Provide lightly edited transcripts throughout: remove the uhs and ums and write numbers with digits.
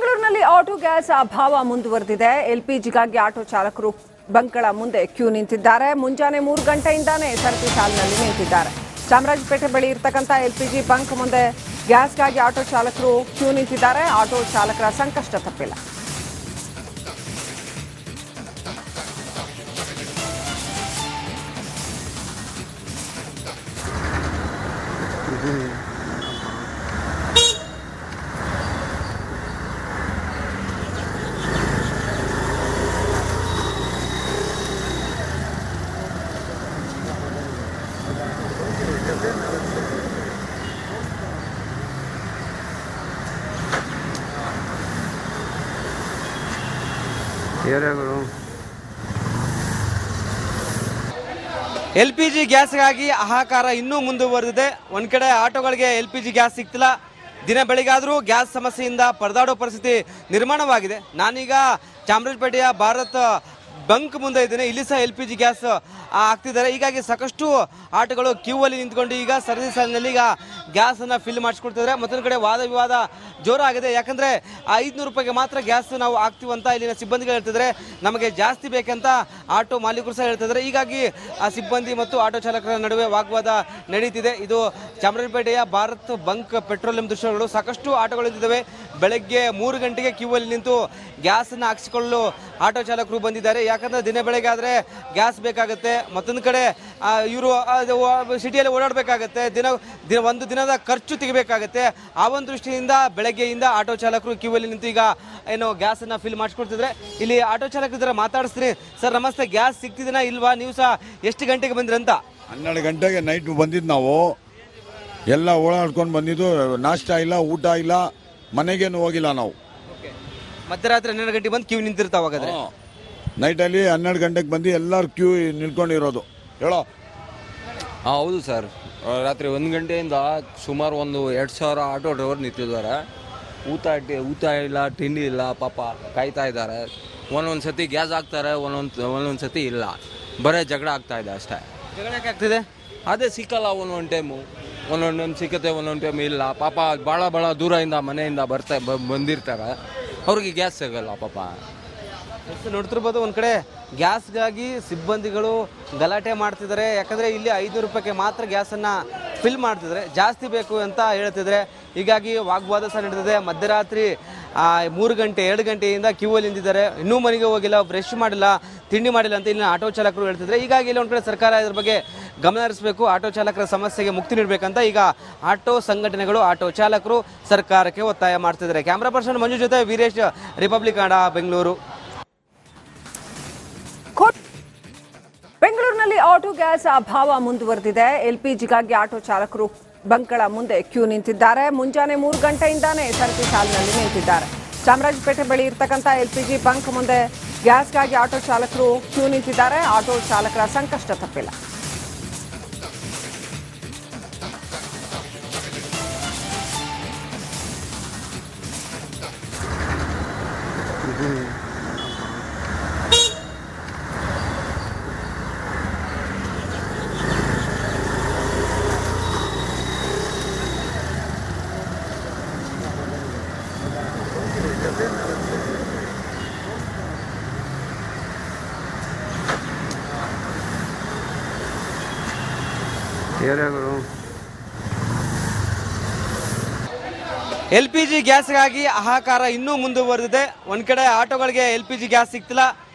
ಬೆಂಗಳೂರಿನಲ್ಲಿ auto gas ಅಭಾವ ಮುಂದುವರೆದಿದೆ. ಎಲ್ಪಿಜಿಗಾಗಿ ಆಟೋ ಚಾಲಕರು ಬಂಕ್ಗಳ ಮುಂದೆ ಕ್ಯೂ ನಿಂತಿದ್ದಾರೆ. ಮುಂಜಾನೆ 3 ಗಂಟೆಯಿಂದಾನೇ ಸರತಿ ಸಾಲಿನಲ್ಲಿ ನಿಂತಿದ್ದಾರೆ. ಚಾಮರಾಜಪೇಟೆ ಬಳಿ ಇರತಕ್ಕಂತ ಎಲ್ಪಿಜಿ ಬಂಕ್ ಮುಂದೆ ಗ್ಯಾಸ್ಗಾಗಿ ಆಟೋ ಚಾಲಕರು ಕ್ಯೂ ನಿಂತಿದ್ದಾರೆ. ಆಟೋ ಚಾಲಕರ ಸಂಕಷ್ಟ ತಪ್ಪಿಲ್ಲ. ಎಲ್ಪಿಜಿ ಗ್ಯಾಸ್ಗಾಗಿ ಹಾಹಾಕಾರ ಇನ್ನೂ ಮುಂದುವರೆದಿದೆ. ಒಂದ್ ಕಡೆ ಆಟೋಗಳಿಗೆ ಎಲ್ಪಿಜಿ ಗ್ಯಾಸ್ ಸಿಗ್ತಿಲ್ಲ. ದಿನ ಬೆಳಿಗಾದರೂ ಗ್ಯಾಸ್ ಸಮಸ್ಯೆಯಿಂದ ಪರದಾಡೋ ಪರಿಸ್ಥಿತಿ ನಿರ್ಮಾಣವಾಗಿದೆ. ನಾನೀಗ ಚಾಮರಾಜಪೇಟೆಯ ಭಾರತ್ ಬಂಕ್ ಮುಂದೆ ಇದ್ದೇನೆ. ಇಲ್ಲಿ ಸಹ ಎಲ್ಪಿಜಿ ಗ್ಯಾಸ್ ಆಗ್ತಿದ್ದಾರೆ. ಹೀಗಾಗಿ ಸಾಕಷ್ಟು ಆಟೋಗಳು ಕ್ಯೂ ಅಲ್ಲಿ ನಿಂತ್ಕೊಂಡು ಈಗ ಸರದಿ ಸಾಲಿನಲ್ಲಿ ಈಗ ಗ್ಯಾಸ್ ಅನ್ನ ಫಿಲ್ ಮಾಡಿಸ್ಕೊಡ್ತಿದ್ದಾರೆ. ಮತ್ತೊಂದು ಕಡೆ ವಾದ ವಿವಾದ ಜೋರಾಗಿದೆ. ಯಾಕಂದ್ರೆ 500 ರೂಪಾಯಿಗೆ ಮಾತ್ರ ಗ್ಯಾಸ್ ನಾವು ಹಾಕ್ತೀವಂತ ಇಲ್ಲಿನ ಸಿಬ್ಬಂದಿಗಳು ಹೇಳ್ತಿದ್ದಾರೆ. ನಮಗೆ ಜಾಸ್ತಿ ಬೇಕಂತ ಆಟೋ ಮಾಲೀಕರು ಸಹ ಹೇಳ್ತಿದ್ದಾರೆ. ಹೀಗಾಗಿ ಆ ಸಿಬ್ಬಂದಿ ಮತ್ತು ಆಟೋ ಚಾಲಕರ ನಡುವೆ ವಾಗ್ವಾದ ನಡೀತಿದೆ. ಇದು ಚಾಮರಾಜಪೇಟೆಯ ಭಾರತ್ ಬಂಕ್ ಪೆಟ್ರೋಲಿಯಂ ದೃಶ್ಯಗಳು. ಸಾಕಷ್ಟು ಆಟೋಗಳು ನಿಂತಿದ್ದಾವೆ. ಬೆಳಗ್ಗೆ 3 ಗಂಟೆಗೆ ಕ್ಯೂ ಅಲ್ಲಿ ನಿಂತು ಗ್ಯಾಸ್ ಅನ್ನ ಹಾಕಿಸಿಕೊಳ್ಳಲು ಆಟೋ ಚಾಲಕರು ಬಂದಿದ್ದಾರೆ. ಯಾಕಂದ್ರೆ ದಿನ ಬೆಳಗ್ಗೆ ಆದ್ರೆ ಗ್ಯಾಸ್ ಬೇಕಾಗುತ್ತೆ. ಮತ್ತೊಂದು ಕಡೆ ಇವರು ಸಿಟಿಯಲ್ಲಿ ಓಡಾಡಬೇಕಾಗತ್ತೆ. ಒಂದು ದಿನದ ಖರ್ಚು ತೆಗಿಬೇಕಾಗತ್ತೆ. ಆ ಒಂದು ದೃಷ್ಟಿಯಿಂದ ಬೆಳಗ್ಗೆಯಿಂದ ಆಟೋ ಚಾಲಕರು ಕ್ಯೂ ಅಲ್ಲಿ ನಿಂತು ಈಗ ಏನು ಗ್ಯಾಸ್ ಅನ್ನ ಫಿಲ್ ಮಾಡಿಸ್ಕೊಡ್ತಿದ್ರೆ. ಇಲ್ಲಿ ಆಟೋ ಚಾಲಕರಿದ್ದಾರೆ, ಮಾತಾಡಿಸ್ತೀನಿ. ಸರ್ ನಮಸ್ತೆ, ಗ್ಯಾಸ್ ಸಿಗ್ತಿದ್ದೀನಾ ಇಲ್ವಾ? ನೀವು ಸಹ ಎಷ್ಟು ಗಂಟೆಗೆ ಬಂದ್ರಂತ? 12 ಗಂಟೆಗೆ ನೈಟ್ ಬಂದಿದ್ದು. ನಾವು ಎಲ್ಲ ಓಡಾಡ್ಕೊಂಡು ಬಂದಿದ್ದು. ನಾಷ್ಟ ಇಲ್ಲ, ಊಟ ಇಲ್ಲ, ಮನೆಗೇನು ಹೋಗಿಲ್ಲ ನಾವು. ಮಧ್ಯರಾತ್ರಿ 12 ಗಂಟೆಗೆ ಬಂದು ಕ್ಯೂ ನಿಂತಿರ್ತಾವಾಗಾದ್ರೆ ನೈಟಲ್ಲಿ 12 ಗಂಟೆಗೆ ಬಂದು ಎಲ್ಲರೂ ಕ್ಯೂ ನಿಲ್ಕೊಂಡಿರೋದು. ಹೇಳೋ. ಹೌದು ಸರ್, ರಾತ್ರಿ 1 ಗಂಟೆಯಿಂದ ಸುಮಾರು 2,000 ಆಟೋ ಡ್ರೈವರ್ ನಿಂತಿದ್ದಾರೆ. ಊಟ ಇಲ್ಲ, ತಿಂಡಿ ಇಲ್ಲ, ಪಾಪ ಕಾಯ್ತಾ ಇದ್ದಾರೆ. ಒಂದೊಂದು ಸತಿ ಗ್ಯಾಸ್ ಹಾಕ್ತಾರೆ, ಒಂದೊಂದು ಸತಿ ಇಲ್ಲ. ಬರೀ ಜಗಳ ಆಗ್ತಾ ಇದೆ ಅಷ್ಟೇ. ಜಗಳ ಯಾಕೆ ಆಗ್ತಿದೆ? ಅದೇ ಸಿಕ್ಕಲ್ಲ. ಒಂದೊಂದು ಟೈಮು ಸಿಕ್ಕತ್ತೆ, ಒಂದೊಂದು ಟೈಮ್ ಇಲ್ಲ. ಪಾಪ ಭಾಳ ದೂರದಿಂದ ಮನೆಯಿಂದ ಬಂದಿರ್ತಾರೆ. ಅವ್ರಿಗೆ ಗ್ಯಾಸ್ ಸಿಗಲ್ಲ ಪಾಪ. ನೋಡ್ತಿರ್ಬೋದು, ಒಂದು ಕಡೆ ಗ್ಯಾಸ್ಗಾಗಿ ಸಿಬ್ಬಂದಿಗಳು ಗಲಾಟೆ ಮಾಡ್ತಿದ್ದಾರೆ. ಯಾಕಂದರೆ ಇಲ್ಲಿ 500 ರೂಪಾಯಿಗೆ ಮಾತ್ರ ಗ್ಯಾಸನ್ನು ಫಿಲ್ ಮಾಡ್ತಿದ್ದಾರೆ, ಜಾಸ್ತಿ ಬೇಕು ಅಂತ ಹೇಳ್ತಿದ್ರೆ. ಹೀಗಾಗಿ ವಾಗ್ವಾದ ಸಹ ನಡೆದಿದೆ. ಮಧ್ಯರಾತ್ರಿ 3 ಗಂಟೆ 2 ಗಂಟೆಯಿಂದ ಕ್ಯೂ ಅಲ್ಲಿ ನಿಂತಿದ್ದಾರೆ. ಇನ್ನೂ ಮನೆಗೆ ಹೋಗಿಲ್ಲ, ಬ್ರಷ್ ಮಾಡಿಲ್ಲ, ತಿಂಡಿ ಮಾಡಿಲ್ಲ ಅಂತ ಇಲ್ಲಿನ ಆಟೋ ಚಾಲಕರು ಹೇಳ್ತಿದ್ದಾರೆ. ಹೀಗಾಗಿ ಇಲ್ಲಿ ಒಂದು ಕಡೆ ಸರ್ಕಾರ ಇದ್ರ ಬಗ್ಗೆ ಗಮನ ಹರಿಸಬೇಕು, ಆಟೋ ಚಾಲಕರ ಸಮಸ್ಯೆಗೆ ಮುಕ್ತಿ ನೀಡಬೇಕಂತ ಈಗ ಆಟೋ ಸಂಘಟನೆಗಳು, ಆಟೋ ಚಾಲಕರು ಸರ್ಕಾರಕ್ಕೆ ಒತ್ತಾಯ ಮಾಡ್ತಿದ್ದಾರೆ. ಕ್ಯಾಮ್ರಾ ಪರ್ಸನ್ ಮಂಜು ಜೊತೆ ವೀರೇಶ್, ರಿಪಬ್ಲಿಕ್ ಕನ್ನಡ, ಬೆಂಗಳೂರು. ಬೆಂಗಳೂರಿನಲ್ಲಿ ಆಟೋ ಗ್ಯಾಸ್ ಅಭಾವ ಮುಂದುವರೆದಿದೆ. ಎಲ್ಪಿಜಿಗಾಗಿ ಆಟೋ ಚಾಲಕರು ಬಂಕ್ಗಳ ಮುಂದೆ ಕ್ಯೂ ನಿಂತಿದ್ದಾರೆ. ಮುಂಜಾನೆ 3 ಗಂಟೆಯಿಂದಾನೇ ಸರತಿ ಸಾಲಿನಲ್ಲಿ ನಿಂತಿದ್ದಾರೆ. ಚಾಮರಾಜಪೇಟೆ ಬಳಿ ಇರತಕ್ಕಂತ ಎಲ್ಪಿಜಿ ಬಂಕ್ ಮುಂದೆ ಗ್ಯಾಸ್ಗಾಗಿ ಆಟೋ ಚಾಲಕರು ಕ್ಯೂ ನಿಂತಿದ್ದಾರೆ. ಆಟೋ ಚಾಲಕರ ಸಂಕಷ್ಟ ತಪ್ಪಿಲ್ಲ. ಎಲ್ಪಿಜಿ ಗ್ಯಾಸ್ಗಾಗಿ ಹಾಹಾಕಾರ ಇನ್ನೂ ಮುಂದುವರೆದಿದೆ. ಒಂದ್ ಕಡೆ ಆಟೋಗಳಿಗೆ ಎಲ್ಪಿಜಿ ಗ್ಯಾಸ್ ಸಿಗ್ತಿಲ್ಲ.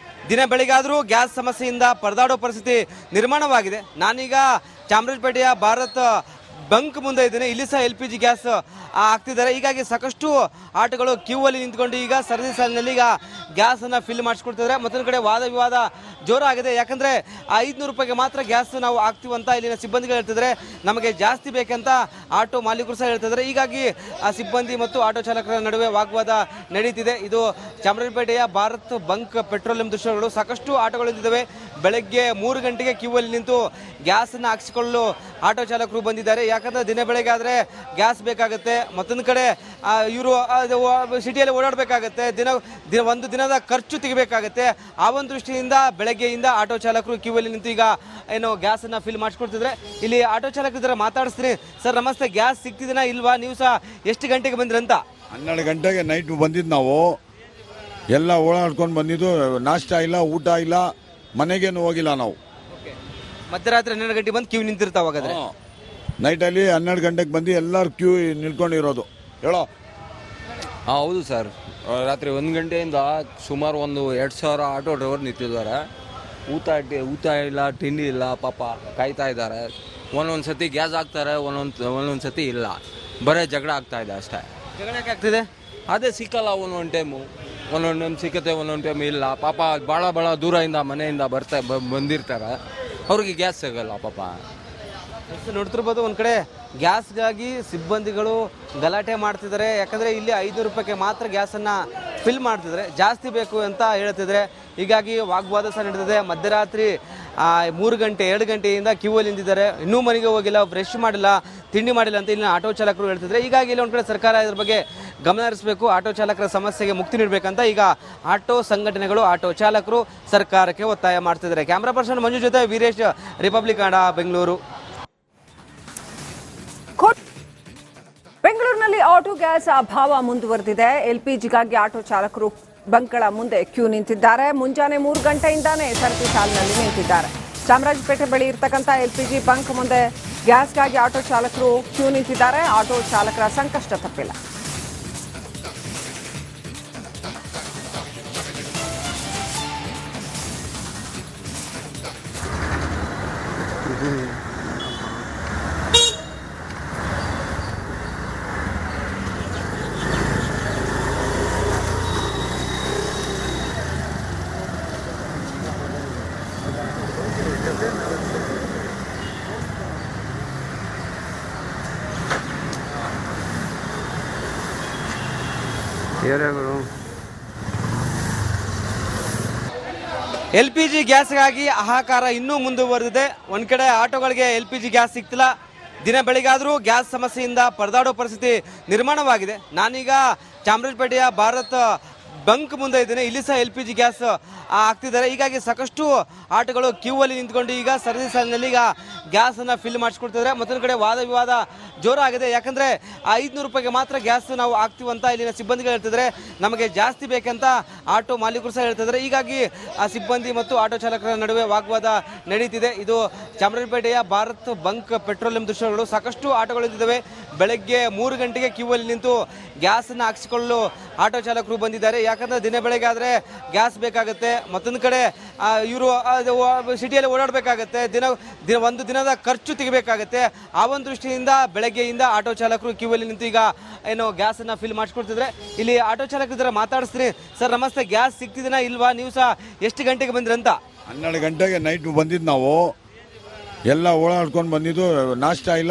ದಿನ ಬೆಳಿಗಾದರೂ ಗ್ಯಾಸ್ ಸಮಸ್ಯೆಯಿಂದ ಪರದಾಡೋ ಪರಿಸ್ಥಿತಿ ನಿರ್ಮಾಣವಾಗಿದೆ. ನಾನೀಗ ಚಾಮರಾಜಪೇಟೆಯ ಭಾರತ್ ಬಂಕ್ ಮುಂದೆ ಇದ್ದೇನೆ. ಇಲ್ಲಿ ಸಹ ಎಲ್ಪಿಜಿ ಗ್ಯಾಸ್ ಆಗ್ತಿದ್ದಾರೆ. ಹೀಗಾಗಿ ಸಾಕಷ್ಟು ಆಟೋಗಳು ಕ್ಯೂ ಅಲ್ಲಿ ನಿಂತ್ಕೊಂಡು ಈಗ ಸರದಿ ಸಾಲಿನಲ್ಲಿ ಈಗ ಗ್ಯಾಸ್ ಅನ್ನ ಫಿಲ್ ಮಾಡಿಸ್ಕೊಡ್ತಿದ್ದಾರೆ. ಮತ್ತೊಂದು ಕಡೆ ವಾದ ವಿವಾದ ಜೋರಾಗಿದೆ. ಯಾಕಂದ್ರೆ 500 ರೂಪಾಯಿಗೆ ಮಾತ್ರ ಗ್ಯಾಸ್ ನಾವು ಹಾಕ್ತೀವಂತ ಇಲ್ಲಿನ ಸಿಬ್ಬಂದಿಗಳು ಹೇಳ್ತಿದ್ದಾರೆ. ನಮಗೆ ಜಾಸ್ತಿ ಬೇಕಂತ ಆಟೋ ಮಾಲೀಕರು ಸಹ ಹೇಳ್ತಿದ್ದಾರೆ. ಹೀಗಾಗಿ ಆ ಸಿಬ್ಬಂದಿ ಮತ್ತು ಆಟೋ ಚಾಲಕರ ನಡುವೆ ವಾಗ್ವಾದ ನಡೀತಿದೆ. ಇದು ಚಾಮರಾಜಪೇಟೆಯ ಭಾರತ್ ಬಂಕ್ ಪೆಟ್ರೋಲಿಯಂ ದೃಶ್ಯಗಳು. ಸಾಕಷ್ಟು ಆಟೋಗಳು ನಿಂತಿದ್ದಾವೆ. ಬೆಳಗ್ಗೆ 3 ಗಂಟೆಗೆ ಕ್ಯೂ ಅಲ್ಲಿ ನಿಂತು ಗ್ಯಾಸ್ ಅನ್ನ ಹಾಕಿಸಿಕೊಳ್ಳಲು ಆಟೋ ಚಾಲಕರು ಬಂದಿದ್ದಾರೆ. ಯಾಕಂದ್ರೆ ದಿನ ಬೆಳಗ್ಗೆ ಆದ್ರೆ ಗ್ಯಾಸ್ ಬೇಕಾಗುತ್ತೆ. ಮತ್ತೊಂದು ಕಡೆ ಇವರು ಸಿಟಿಯಲ್ಲಿ ಓಡಾಡಬೇಕಾಗತ್ತೆ. ಒಂದು ದಿನದ ಖರ್ಚು ತೆಗಿಬೇಕಾಗತ್ತೆ. ಆ ಒಂದು ದೃಷ್ಟಿಯಿಂದ ಬೆಳಗ್ಗೆಯಿಂದ ಆಟೋ ಚಾಲಕರು ಕ್ಯೂ ಅಲ್ಲಿ ನಿಂತು ಈಗ ಏನು ಗ್ಯಾಸ್ ಅನ್ನ ಫಿಲ್ ಮಾಡಿಸ್ಕೊಡ್ತಿದ್ರೆ. ಇಲ್ಲಿ ಆಟೋ ಚಾಲಕರಿದ್ದಾರೆ, ಮಾತಾಡಿಸ್ತೀನಿ. ಸರ್ ನಮಸ್ತೆ, ಗ್ಯಾಸ್ ಸಿಗ್ತಿದ್ದೀನಾ ಇಲ್ವಾ? ನೀವು ಸಹ ಎಷ್ಟು ಗಂಟೆಗೆ ಬಂದ್ರಂತ? 12 ಗಂಟೆಗೆ ನೈಟ್ ಬಂದಿದ್ದು ನಾವು ಎಲ್ಲ ಓಡಾಡ್ಕೊಂಡು ಬಂದಿದ್ದು. ನಾಷ್ಟ ಇಲ್ಲ, ಊಟ ಇಲ್ಲ, ಮನೆಗೇನು ಹೋಗಿಲ್ಲ ನಾವು. ಮಧ್ಯರಾತ್ರಿ 12 ಗಂಟೆ ಬಂದು ಕ್ಯೂ ನಿಂತಿರ್ತಾವ ಹಾಗಾದ್ರೆ. ನೈಟಲ್ಲಿ 12 ಗಂಟೆಗೆ ಬಂದು ಎಲ್ಲರೂ ಕ್ಯೂ ನಿಲ್ಕೊಂಡಿರೋದು. ಹೇಳೋ. ಹೌದು ಸರ್, ರಾತ್ರಿ 1 ಗಂಟೆಯಿಂದ ಸುಮಾರು 2,000 ಆಟೋ ಡ್ರೈವರ್ ನಿಂತಿದ್ದಾರೆ. ಊಟ ಇಲ್ಲ, ತಿಂಡಿ ಇಲ್ಲ, ಪಾಪ ಕಾಯ್ತಾ ಇದ್ದಾರೆ. ಒಂದೊಂದು ಸತಿ ಗ್ಯಾಸ್ ಹಾಕ್ತಾರೆ, ಒಂದೊಂದು ಸತಿ ಇಲ್ಲ. ಬರೀ ಜಗಳ ಆಗ್ತಾ ಇದೆ ಅಷ್ಟೇ. ಜಗಳ ಯಾಕೆ ಆಗ್ತಿದೆ? ಅದೇ ಸಿಕ್ಕಲ್ಲ ಒಂದೊಂದು ಟೈಮು ಸಿಕ್ಕತ್ತೆ, ಒಂದೊಂದು ಟೈಮ್ ಇಲ್ಲ. ಪಾಪ ಭಾಳ ದೂರದಿಂದ ಮನೆಯಿಂದ ಬಂದಿರ್ತಾರೆ, ಅವ್ರಿಗೆ ಗ್ಯಾಸ್ ಸಿಗಲ್ಲ ಪಾಪ. ನೋಡ್ತಿರ್ಬೋದು, ಒಂದು ಕಡೆ ಗ್ಯಾಸ್ಗಾಗಿ ಸಿಬ್ಬಂದಿಗಳು ಗಲಾಟೆ ಮಾಡ್ತಿದ್ದಾರೆ. ಯಾಕಂದರೆ ಇಲ್ಲಿ 500 ರೂಪಾಯಿಗೆ ಮಾತ್ರ ಗ್ಯಾಸನ್ನು ಫಿಲ್ ಮಾಡ್ತಿದ್ದಾರೆ, ಜಾಸ್ತಿ ಬೇಕು ಅಂತ ಹೇಳ್ತಿದ್ದಾರೆ. ಹೀಗಾಗಿ ವಾಗ್ವಾದ ಸಹ ನಡೆದಿದೆ. ಮಧ್ಯರಾತ್ರಿ 3 ಗಂಟೆ 2 ಗಂಟೆಯಿಂದ ಕ್ಯೂ ಅಲ್ಲಿ ನಿಂತಿದ್ದಾರೆ. ಇನ್ನೂ ಮನೆಗೆ ಹೋಗಿಲ್ಲ, ಬ್ರಷ್ ಮಾಡಿಲ್ಲ, ತಿಂಡಿ ಮಾಡಿಲ್ಲ ಅಂತ ಇಲ್ಲಿನ ಆಟೋ ಚಾಲಕರು ಹೇಳ್ತಿದ್ದಾರೆ. ಹೀಗಾಗಿ ಇಲ್ಲಿ ಒಂದು ಕಡೆ ಸರ್ಕಾರ ಇದ್ರ ಬಗ್ಗೆ ಗಮನ ಹರಿಸಬೇಕು, ಆಟೋ ಚಾಲಕರ ಸಮಸ್ಯೆಗೆ ಮುಕ್ತಿ ನೀಡಬೇಕಂತ ಈಗ ಆಟೋ ಸಂಘಟನೆಗಳು, ಆಟೋ ಚಾಲಕರು ಸರ್ಕಾರಕ್ಕೆ ಒತ್ತಾಯ ಮಾಡ್ತಿದ್ದಾರೆ. ಕ್ಯಾಮ್ರಾ ಪರ್ಸನ್ ಮಂಜು ಜೊತೆ ವೀರೇಶ್, ರಿಪಬ್ಲಿಕ್ ಕನ್ನಡ, ಬೆಂಗಳೂರು. ಬೆಂಗಳೂರಿನಲ್ಲಿ ಆಟೋ ಗ್ಯಾಸ್ ಅಭಾವ ಮುಂದುವರೆದಿದೆ. ಎಲ್ಪಿಜಿಗಾಗಿ ಆಟೋ ಚಾಲಕರು ಬಂಕ್ಗಳ ಮುಂದೆ ಕ್ಯೂ ನಿಂತಿದ್ದಾರೆ. ಮುಂಜಾನೆ 3 ಗಂಟೆಯಿಂದಾನೇ ಸರತಿ ಸಾಲಿನಲ್ಲಿ ನಿಂತಿದ್ದಾರೆ. ಚಾಮರಾಜಪೇಟೆ ಬಳಿ ಇರ್ತಕ್ಕಂಥ ಎಲ್ಪಿಜಿ ಬಂಕ್ ಮುಂದೆ ಗ್ಯಾಸ್ಗಾಗಿ ಆಟೋ ಚಾಲಕರು ಕ್ಯೂ ನಿಂತಿದ್ದಾರೆ. ಆಟೋ ಚಾಲಕರ ಸಂಕಷ್ಟ ತಪ್ಪಿಲ್ಲ. LPG ಗ್ಯಾಸ್ಗಾಗಿ ಹಾಹಾಕಾರ ಇನ್ನೂ ಮುಂದುವರೆದಿದೆ. ಒಂದು ಕಡೆ ಆಟೋಗಳಿಗೆ LPG ಗ್ಯಾಸ್ ಸಿಗ್ತಿಲ್ಲ. ದಿನ ಬೆಳಿಗಾದರೂ ಗ್ಯಾಸ್ ಸಮಸ್ಯೆಯಿಂದ ಪರದಾಡೋ ಪರಿಸ್ಥಿತಿ ನಿರ್ಮಾಣವಾಗಿದೆ. ನಾನೀಗ ಚಾಮರಾಜಪೇಟೆಯ ಭಾರತ್ ಬಂಕ್ ಮುಂದೆ ಇದ್ದೇನೆ. ಇಲ್ಲಿ ಸಹ LPG ಗ್ಯಾಸ್ ಆಗ್ತಿದ್ದಾರೆ. ಹೀಗಾಗಿ ಸಾಕಷ್ಟು ಆಟೋಗಳು ಕ್ಯೂ ಅಲ್ಲಿ ನಿಂತ್ಕೊಂಡು ಈಗ ಸರದಿ ಸಾಲಿನಲ್ಲಿ ಈಗ ಗ್ಯಾಸನ್ನು ಫಿಲ್ ಮಾಡಿಸ್ಕೊಡ್ತಿದ್ದಾರೆ. ಮತ್ತೊಂದು ಕಡೆ ವಾದ ವಿವಾದ ಜೋರಾಗಿದೆ. ಯಾಕಂದರೆ 500 ರೂಪಾಯಿಗೆ ಮಾತ್ರ ಗ್ಯಾಸ್ ನಾವು ಹಾಕ್ತೀವಂತ ಇಲ್ಲಿನ ಸಿಬ್ಬಂದಿಗಳು ಹೇಳ್ತಿದ್ದಾರೆ. ನಮಗೆ ಜಾಸ್ತಿ ಬೇಕಂತ ಆಟೋ ಮಾಲೀಕರು ಸಹ ಹೇಳ್ತಿದ್ದಾರೆ. ಹೀಗಾಗಿ ಆ ಸಿಬ್ಬಂದಿ ಮತ್ತು ಆಟೋ ಚಾಲಕರ ನಡುವೆ ವಾಗ್ವಾದ ನಡೀತಿದೆ. ಇದು ಚಾಮರಾಜಪೇಟೆಯ ಭಾರತ್ ಬಂಕ್ ಪೆಟ್ರೋಲಿಯಂ ದೃಶ್ಯಗಳು. ಸಾಕಷ್ಟು ಆಟೋಗಳು ನಿಂತಿದ್ದಾವೆ. ಬೆಳಗ್ಗೆ 3 ಗಂಟೆಗೆ ಕ್ಯೂ ಅಲ್ಲಿ ನಿಂತು ಗ್ಯಾಸನ್ನು ಹಾಕಿಸಿಕೊಳ್ಳಲು ಆಟೋ ಚಾಲಕರು ಬಂದಿದ್ದಾರೆ. ಯಾಕಂದರೆ ದಿನ ಬೆಳಗ್ಗೆ ಆದರೆ ಗ್ಯಾಸ್ ಬೇಕಾಗುತ್ತೆ. ಮತ್ತೊಂದು ಕಡೆ ಇವರು ಸಿಟಿಯಲ್ಲಿ ಓಡಾಡಬೇಕಾಗತ್ತೆ. ಒಂದು ದಿನದ ಖರ್ಚು ತೆಗಿಬೇಕಾಗತ್ತೆ. ಆ ಒಂದು ದೃಷ್ಟಿಯಿಂದ ಬೆಳಗ್ಗೆಯಿಂದ ಆಟೋ ಚಾಲಕರು ಕ್ಯೂ ಅಲ್ಲಿ ನಿಂತು ಈಗ ಏನು ಗ್ಯಾಸನ್ನು ಫಿಲ್ ಮಾಡಿಸ್ಕೊಡ್ತಿದ್ರೆ. ಇಲ್ಲಿ ಆಟೋ ಚಾಲಕರಿದ್ದಾರೆ, ಮಾತಾಡಿಸ್ತೀನಿ. ಸರ್ ನಮಸ್ತೆ, ಗ್ಯಾಸ್ ಸಿಗ್ತಿದ್ದೀನಾ ಇಲ್ವಾ? ನೀವು ಸಹ ಎಷ್ಟು ಗಂಟೆಗೆ ಬಂದ್ರಂತ? 12 ಗಂಟೆಗೆ ನೈಟ್ ಬಂದಿದ್ದು ನಾವು ಎಲ್ಲ ಓಡಾಡ್ಕೊಂಡು ಬಂದಿದ್ದು. ನಾಷ್ಟ ಇಲ್ಲ,